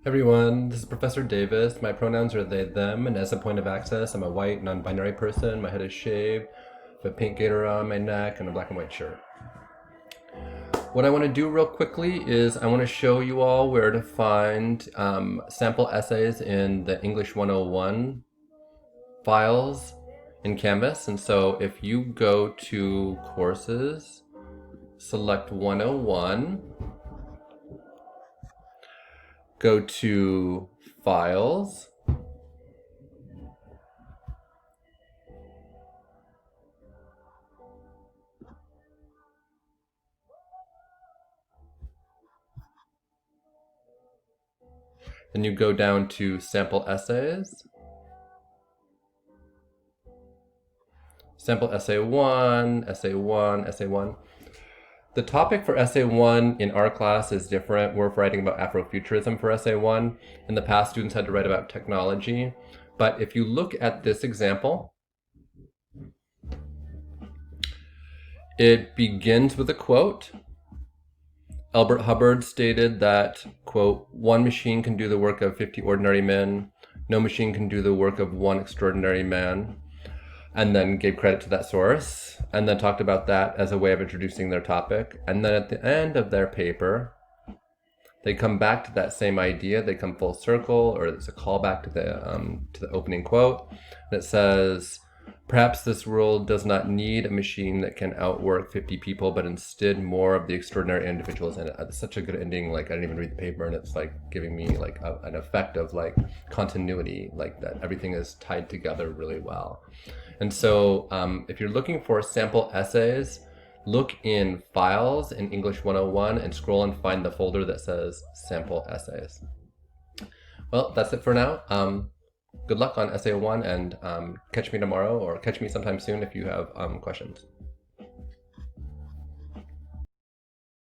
Everyone, this is Professor Davis. My pronouns are they, them, and as a point of access, I'm a white, non binary person. My head is shaved, with a pink gator around my neck, and a black and white shirt. What I want to do real quickly is I want to show you all where to find sample essays in the English 101 files in Canvas. And so if you go to Courses, select 101, go to Files, then you go down to Sample Essays, Sample Essay 1, Essay 1, Essay 1. The topic for Essay 1 in our class is different. We're writing about Afrofuturism for Essay 1. In the past, students had to write about technology. But if you look at this example, it begins with a quote. Albert Hubbard stated that, quote, "One machine can do the work of 50 ordinary men. No machine can do the work of one extraordinary man." And then gave credit to that source, and then talked about that as a way of introducing their topic. And then at the end of their paper, they come back to that same idea. They come full circle, or it's a callback to the opening quote that says, "Perhaps this world does not need a machine that can outwork 50 people, but instead more of the extraordinary individuals." And it's such a good ending. Like, I didn't even read the paper, and it's like giving me like an effect of like continuity, like that everything is tied together really well. And so if you're looking for sample essays, look in Files in English 101 and scroll and find the folder that says Sample Essays. Well, that's it for now. Good luck on Essay 1, and catch me tomorrow, or catch me sometime soon if you have questions.